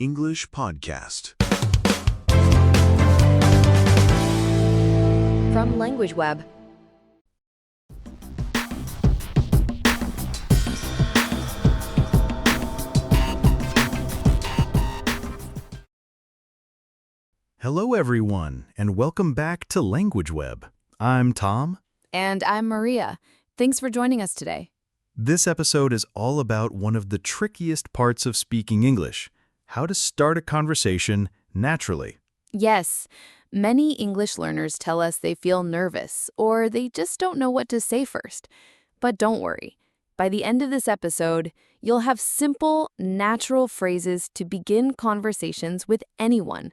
English podcast. From Language Web. Hello, everyone, and welcome back to Language Web. I'm Tom. And I'm Maria. Thanks for joining us today. This episode is all about one of the trickiest parts of speaking English: how to start a conversation naturally. Yes, many English learners tell us they feel nervous or they just don't know what to say first. But don't worry. By the end of this episode, you'll have simple, natural phrases to begin conversations with anyone.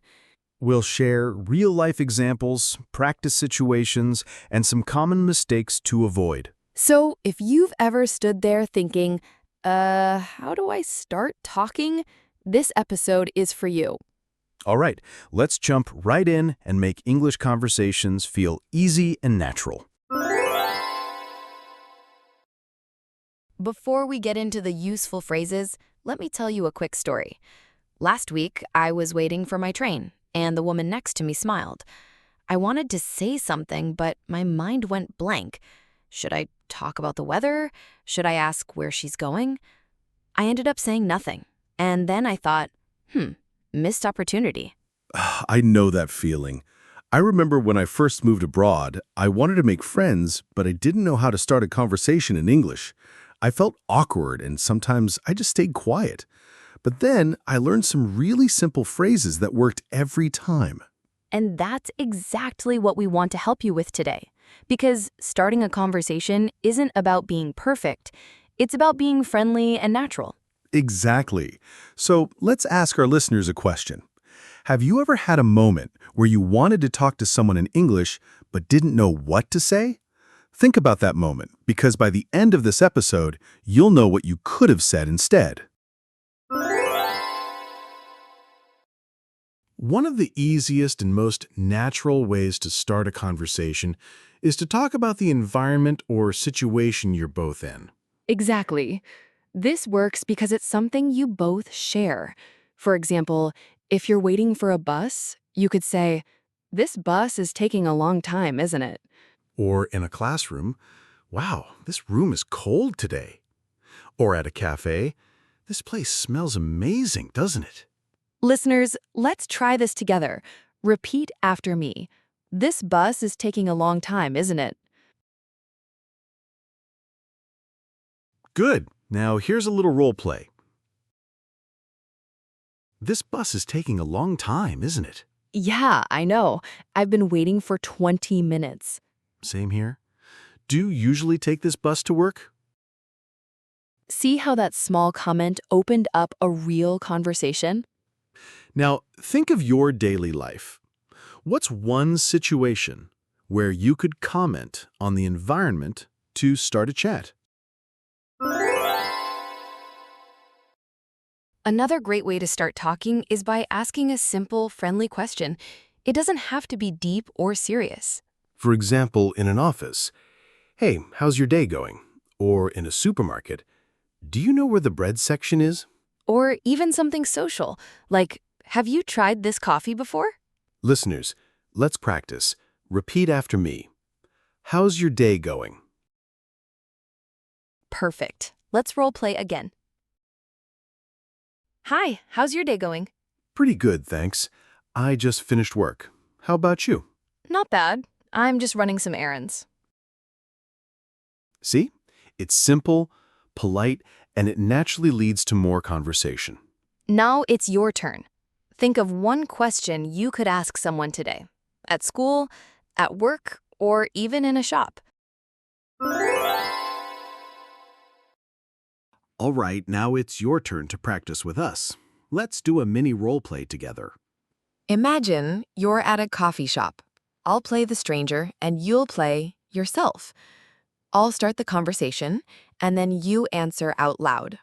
We'll share real-life examples, practice situations, and some common mistakes to avoid. So if you've ever stood there thinking, how do I start talking? This episode is for you. All right, let's jump right in and make English conversations feel easy and natural. Before we get into the useful phrases, let me tell you a quick story. Last week, I was waiting for my train, and the woman next to me smiled. I wanted to say something, but my mind went blank. Should I talk about the weather? Should I ask where she's going? I ended up saying nothing. And then I thought, missed opportunity. I know that feeling. I remember when I first moved abroad, I wanted to make friends, but I didn't know how to start a conversation in English. I felt awkward, and sometimes I just stayed quiet. But then I learned some really simple phrases that worked every time. And that's exactly what we want to help you with today. Because starting a conversation isn't about being perfect. It's about being friendly and natural. Exactly. So let's ask our listeners a question. Have you ever had a moment where you wanted to talk to someone in English but didn't know what to say? Think about that moment, because by the end of this episode, you'll know what you could have said instead. One of the easiest and most natural ways to start a conversation is to talk about the environment or situation you're both in. Exactly. This works because it's something you both share. For example, if you're waiting for a bus, you could say, "This bus is taking a long time, isn't it?" Or in a classroom, "Wow, this room is cold today." Or at a cafe, "This place smells amazing, doesn't it?" Listeners, let's try this together. Repeat after me. This bus is taking a long time, isn't it? Good. Now here's a little role play. "This bus is taking a long time, isn't it?" Yeah, I know. I've been waiting for 20 minutes. Same here. "Do you usually take this bus to work?" See how that small comment opened up a real conversation? Now, think of your daily life. What's one situation where you could comment on the environment to start a chat? Another great way to start talking is by asking a simple, friendly question. It doesn't have to be deep or serious. For example, in an office, "Hey, how's your day going?" Or in a supermarket, "Do you know where the bread section is?" Or even something social, like, "Have you tried this coffee before?" Listeners, let's practice. Repeat after me. How's your day going? Perfect. Let's role play again. Hi, how's your day going? Pretty good, thanks. I just finished work. How about you? Not bad. I'm just running some errands. See? It's simple, polite, and it naturally leads to more conversation. Now it's your turn. Think of one question you could ask someone today. At school, at work, or even in a shop. All right, now it's your turn to practice with us. Let's do a mini role play together. Imagine you're at a coffee shop. I'll play the stranger and you'll play yourself. I'll start the conversation and then you answer out loud.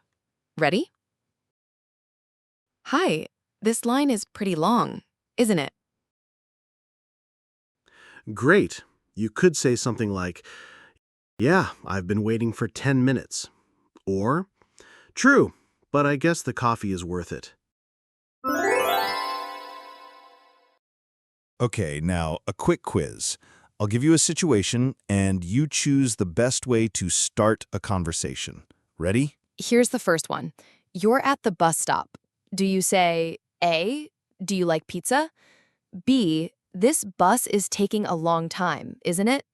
Ready? Hi, this line is pretty long, isn't it? Great. You could say something like, "Yeah, I've been waiting for 10 minutes." Or, "True, but I guess the coffee is worth it." Okay, now a quick quiz. I'll give you a situation, and you choose the best way to start a conversation. Ready? Here's the first one. You're at the bus stop. Do you say A, do you like pizza? B, this bus is taking a long time, isn't it?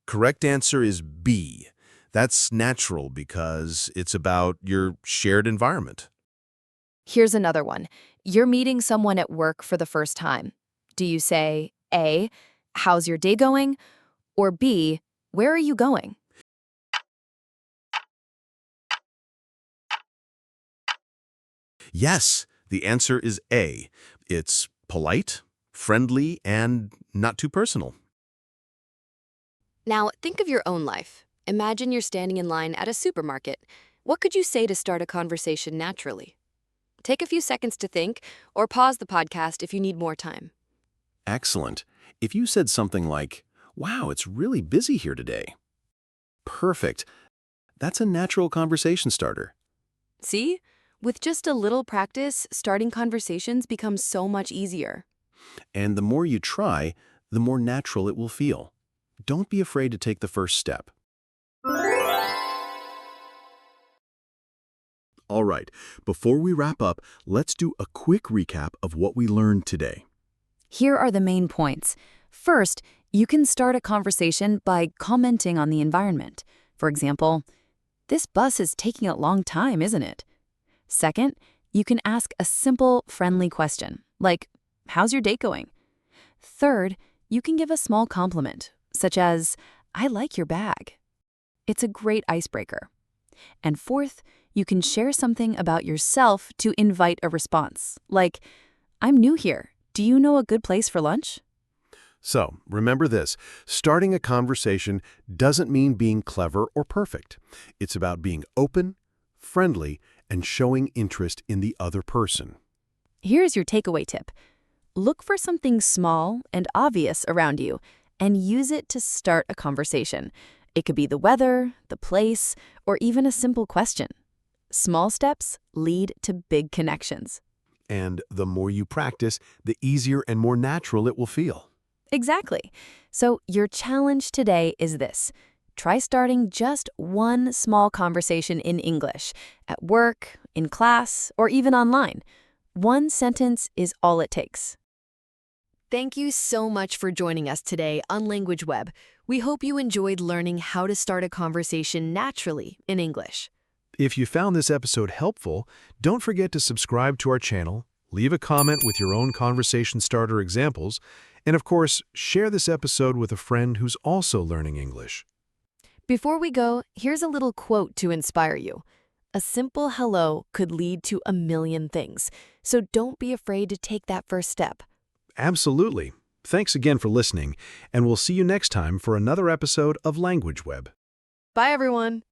Correct answer is B. That's natural because it's about your shared environment. Here's another one. You're meeting someone at work for the first time. Do you say A, how's your day going? Or B, where are you going? Yes, the answer is A. It's polite, friendly, and not too personal. Now, think of your own life. Imagine you're standing in line at a supermarket. What could you say to start a conversation naturally? Take a few seconds to think, or pause the podcast if you need more time. Excellent. If you said something like, "Wow, it's really busy here today." Perfect. That's a natural conversation starter. See? With just a little practice, starting conversations becomes so much easier. And the more you try, the more natural it will feel. Don't be afraid to take the first step. All right, before we wrap up, let's do a quick recap of what we learned today. Here are the main points. First, you can start a conversation by commenting on the environment. For example, this bus is taking a long time, isn't it? Second, you can ask a simple, friendly question, like, how's your date going? Third, you can give a small compliment, such as, I like your bag. It's a great icebreaker. And fourth, you can share something about yourself to invite a response, like, I'm new here. Do you know a good place for lunch? So, remember this, starting a conversation doesn't mean being clever or perfect. It's about being open, friendly, and showing interest in the other person. Here's your takeaway tip. Look for something small and obvious around you and use it to start a conversation. It could be the weather, the place, or even a simple question. Small steps lead to big connections. And the more you practice, the easier and more natural it will feel. Exactly. So your challenge today is this. Try starting just one small conversation in English, at work, in class, or even online. One sentence is all it takes. Thank you so much for joining us today on Language Web. We hope you enjoyed learning how to start a conversation naturally in English. If you found this episode helpful, don't forget to subscribe to our channel, leave a comment with your own conversation starter examples, and of course, share this episode with a friend who's also learning English. Before we go, here's a little quote to inspire you. A simple hello could lead to a million things, so don't be afraid to take that first step. Absolutely. Thanks again for listening, and we'll see you next time for another episode of Language Web. Bye, everyone.